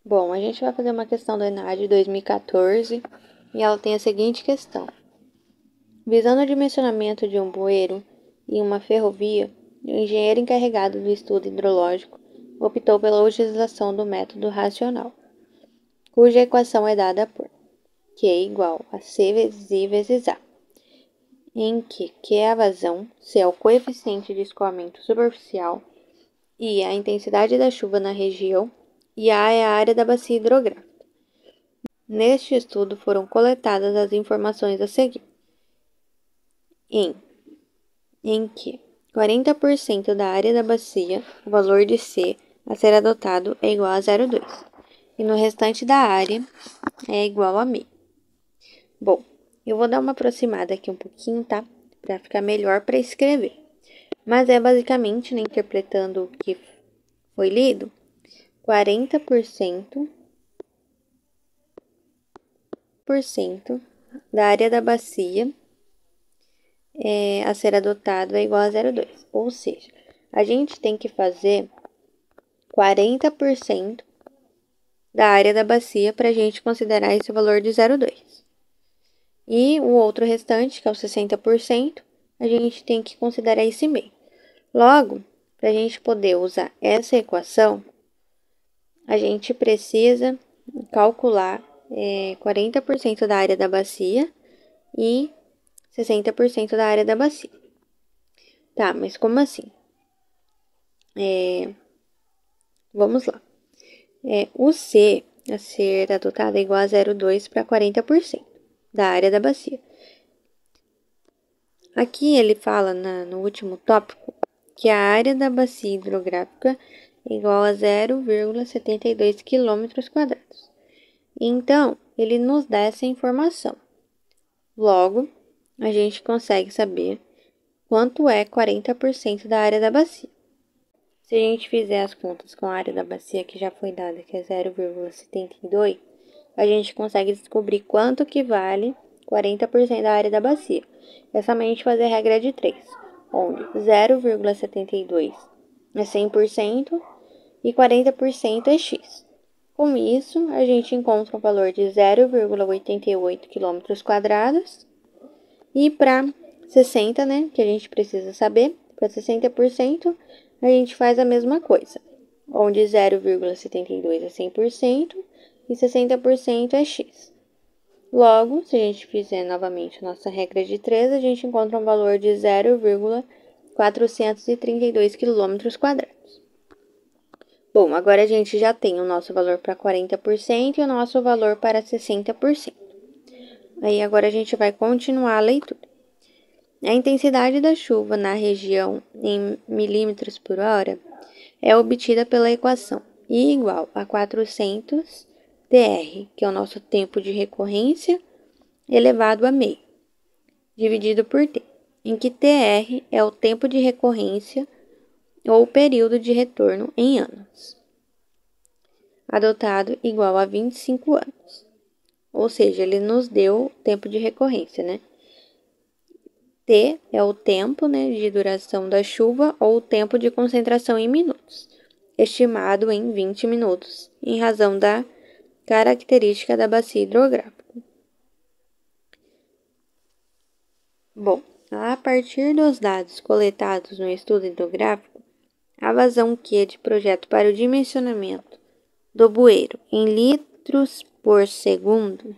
Bom, a gente vai fazer uma questão do ENAD de 2014 e ela tem a seguinte questão. Visando o dimensionamento de um bueiro em uma ferrovia, o engenheiro encarregado do estudo hidrológico optou pela utilização do método racional, cuja equação é dada por Q igual a C vezes I vezes A, em que Q é a vazão, C é o coeficiente de escoamento superficial, I é a intensidade da chuva na região e A é a área da bacia hidrográfica. Neste estudo foram coletadas as informações a seguir, em que 40% da área da bacia, o valor de C a ser adotado é igual a 0,2, e no restante da área é igual a meio. Bom, eu vou dar uma aproximada aqui um pouquinho, tá? Para ficar melhor para escrever. Mas é basicamente, né, interpretando o que foi lido, 40% da área da bacia a ser adotado é igual a 0,2. Ou seja, a gente tem que fazer 40% da área da bacia para a gente considerar esse valor de 0,2. E o outro restante, que é o 60%, a gente tem que considerar esse meio. Logo, para a gente poder usar essa equação, a gente precisa calcular 40% da área da bacia e 60% da área da bacia. Tá, mas como assim? Vamos lá. O C a ser adotado é igual a 0,2 para 40% da área da bacia. Aqui ele fala no último tópico que a área da bacia hidrográfica é igual a 0,72 km². Então, ele nos dá essa informação. Logo, a gente consegue saber quanto é 40% da área da bacia. Se a gente fizer as contas com a área da bacia que já foi dada, que é 0,72, a gente consegue descobrir quanto que vale 40% da área da bacia. É somente fazer a regra de 3, onde 0,72 é 100% e 40% é x. Com isso, a gente encontra um valor de 0,88 km². E para 60, né, que a gente precisa saber, para 60%, a gente faz a mesma coisa, onde 0,72 é 100% e 60% é x. Logo, se a gente fizer novamente nossa regra de 3, a gente encontra um valor de 0,432 km². Bom, agora a gente já tem o nosso valor para 40% e o nosso valor para 60%. Aí agora a gente vai continuar a leitura. A intensidade da chuva na região em milímetros por hora é obtida pela equação I igual a 400 TR, que é o nosso tempo de recorrência, elevado a meio, dividido por T, em que TR é o tempo de recorrência ou período de retorno em anos, adotado igual a 25 anos. Ou seja, ele nos deu o tempo de recorrência, né? T é o tempo, né, de duração da chuva ou o tempo de concentração em minutos, estimado em 20 minutos, em razão da característica da bacia hidrográfica. Bom, a partir dos dados coletados no estudo hidrográfico, a vazão Q de projeto para o dimensionamento do bueiro em litros por segundo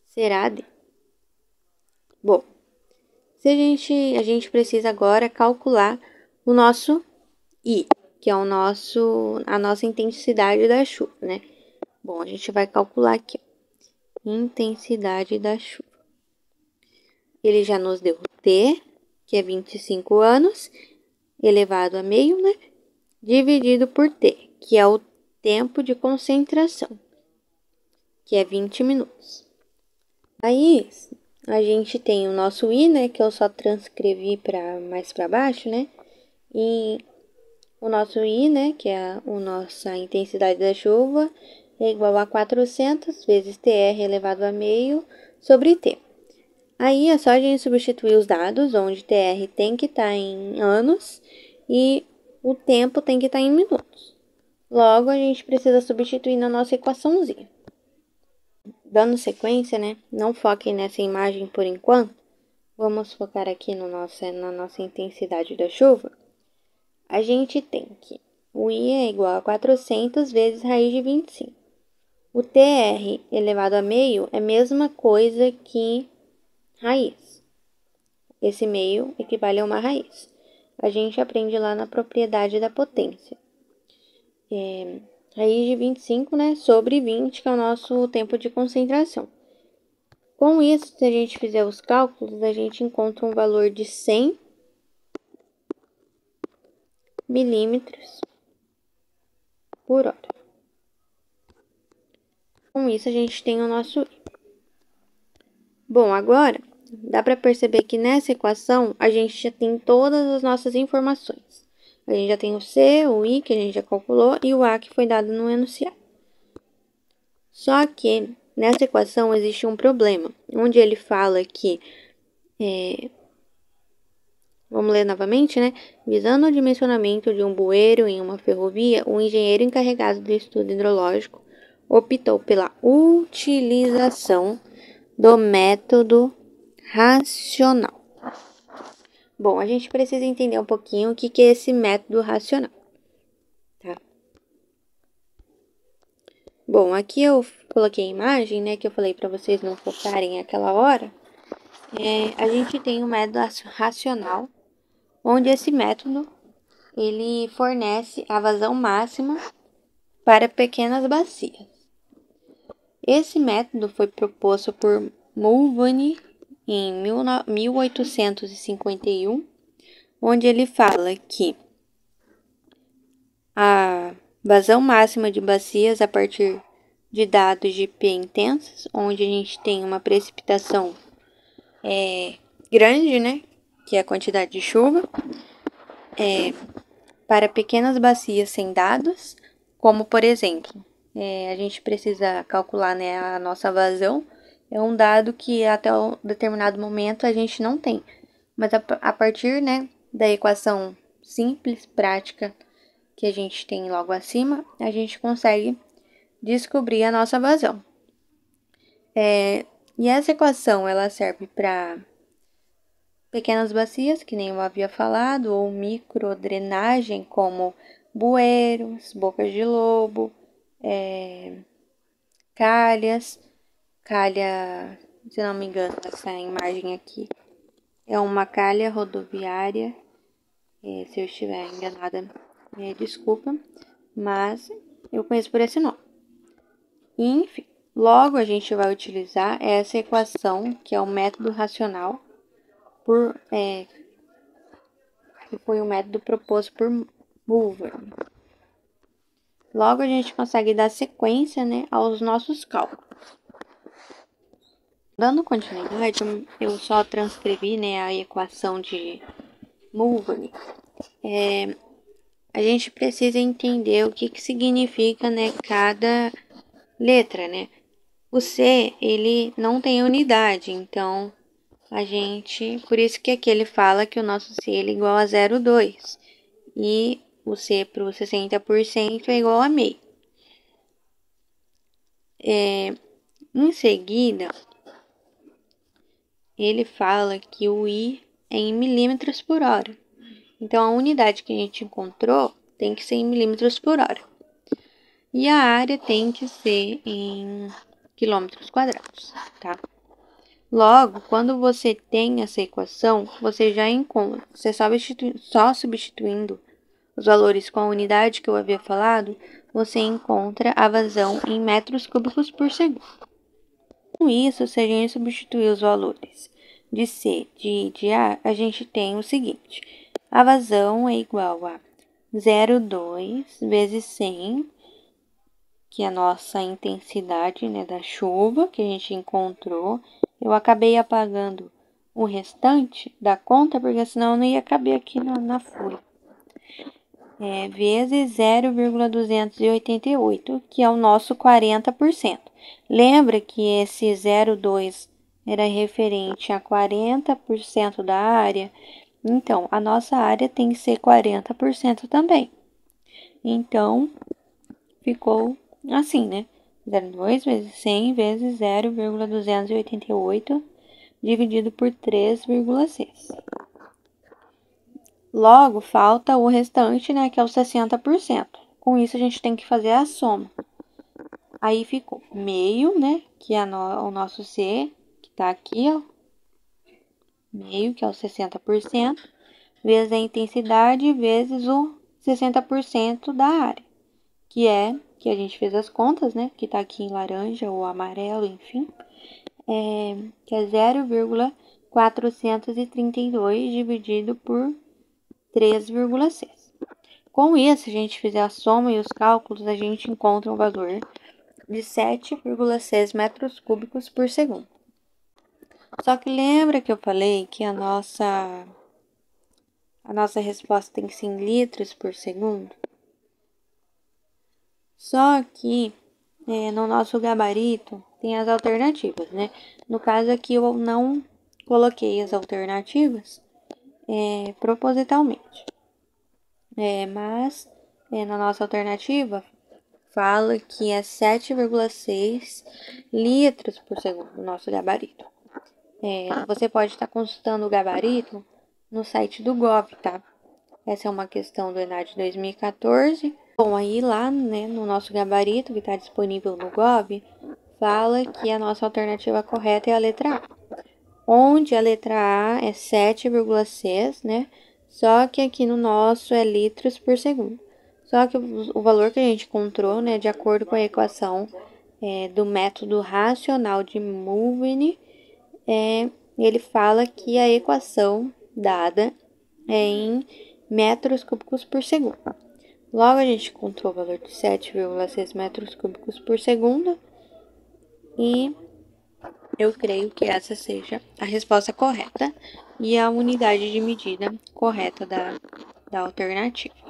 será de... Bom, a gente precisa agora calcular o nosso I, que é a nossa intensidade da chuva, né? Bom, a gente vai calcular aqui, ó, intensidade da chuva. Ele já nos deu T, que é 25 anos, elevado a meio, né? Dividido por T, que é o tempo de concentração, que é 20 minutos. Aí, a gente tem o nosso I, né? Que eu só transcrevi mais para baixo, né? E o nosso I, né? Que é a nossa intensidade da chuva, é igual a 400 vezes TR elevado a meio sobre T. Aí é só a gente substituir os dados, onde TR tem que estar em anos e o tempo tem que estar em minutos. Logo, a gente precisa substituir na nossa equaçãozinha. Dando sequência, né? Não foquem nessa imagem por enquanto. Vamos focar aqui no na nossa intensidade da chuva. A gente tem que o I é igual a 400 vezes raiz de 25. O TR elevado a meio é a mesma coisa que raiz. Esse meio equivale a uma raiz. A gente aprende lá na propriedade da potência. Raiz de 25, né, sobre 20, que é o nosso tempo de concentração. Com isso, se a gente fizer os cálculos, a gente encontra um valor de 100 milímetros por hora. Com isso, a gente tem o nosso I. Bom, agora, dá para perceber que nessa equação, a gente já tem todas as nossas informações. A gente já tem o C, o I, que a gente já calculou, e o A, que foi dado no enunciado. Só que, nessa equação, existe um problema, onde ele fala que... Vamos ler novamente, né? Visando o dimensionamento de um bueiro em uma ferrovia, o engenheiro encarregado do estudo hidrológico optou pela utilização do método racional. Bom, a gente precisa entender um pouquinho o que é esse método racional, tá? Bom, aqui eu coloquei a imagem, né, que eu falei para vocês não focarem aquela hora. A gente tem o método racional, onde esse método ele fornece a vazão máxima para pequenas bacias. Esse método foi proposto por Mulvaney em 1851, onde ele fala que a vazão máxima de bacias a partir de dados de P intensos, onde a gente tem uma precipitação grande, né, que é a quantidade de chuva, para pequenas bacias sem dados, como por exemplo, a gente precisa calcular, né, a nossa vazão, é um dado que até um determinado momento a gente não tem, mas a partir, né, da equação simples, prática, que a gente tem logo acima, a gente consegue descobrir a nossa vazão. E essa equação, ela serve para pequenas bacias, que nem eu havia falado, ou microdrenagem, como bueiros, bocas de lobo, calhas. Calha, se não me engano, essa imagem aqui é uma calha rodoviária. Se eu estiver enganada, desculpa, mas eu conheço por esse nome. E, enfim, logo a gente vai utilizar essa equação, que é o método racional, que foi o método proposto por Mulvaney. Logo a gente consegue dar sequência, né, aos nossos cálculos. Dando continuidade, eu só transcrevi, né, a equação de Mulvaney. A gente precisa entender o que significa, né, cada letra, né? O C, ele não tem unidade, então por isso que aqui ele fala que o nosso C ele é igual a 0,2 e o C para o 60% é igual a meio. Em seguida, ele fala que o I é em milímetros por hora. Então, a unidade que a gente encontrou tem que ser em milímetros por hora. E a área tem que ser em quilômetros quadrados, tá? Logo, quando você tem essa equação, você já encontra, só substituindo os valores com a unidade que eu havia falado, você encontra a vazão em metros cúbicos por segundo. Com isso, se a gente substituir os valores de C, de I, de A, a gente tem o seguinte: a vazão é igual a 0,2 vezes 100, que é a nossa intensidade, né, da chuva que a gente encontrou. Eu acabei apagando o restante da conta, porque senão não ia caber aqui na folha. Vezes 0,288, que é o nosso 40%. Lembra que esse 0,2 era referente a 40% da área? Então, a nossa área tem que ser 40% também. Então, ficou assim, né? 0,2 vezes 100 vezes 0,288 dividido por 3,6. Logo, falta o restante, né, que é o 60%. Com isso, a gente tem que fazer a soma. Aí ficou meio, né, que é o nosso C, que tá aqui, ó. Meio, que é o 60%, vezes a intensidade, vezes o 60% da área, que a gente fez as contas, né, que tá aqui em laranja ou amarelo, enfim, que é 0,432 dividido por 3,6. Com isso, se a gente fizer a soma e os cálculos, a gente encontra um valor de 7,6 metros cúbicos por segundo. Só que lembra que eu falei que a nossa resposta tem que ser em litros por segundo? Só que no nosso gabarito tem as alternativas, né? No caso aqui eu não coloquei as alternativas propositalmente. Mas na nossa alternativa fala que é 7,6 litros por segundo o nosso gabarito. Você pode estar consultando o gabarito no site do Gov, tá? Essa é uma questão do ENAD 2014. Bom, aí lá, né, no nosso gabarito que está disponível no Gov, fala que a nossa alternativa correta é a letra A. Onde a letra A é 7,6, né? Só que aqui no nosso é litros por segundo. Só que o valor que a gente encontrou, né, de acordo com a equação do método racional de Mulveny, ele fala que a equação dada é em metros cúbicos por segundo. Logo, a gente encontrou o valor de 7,6 metros cúbicos por segundo e eu creio que essa seja a resposta correta e a unidade de medida correta da alternativa.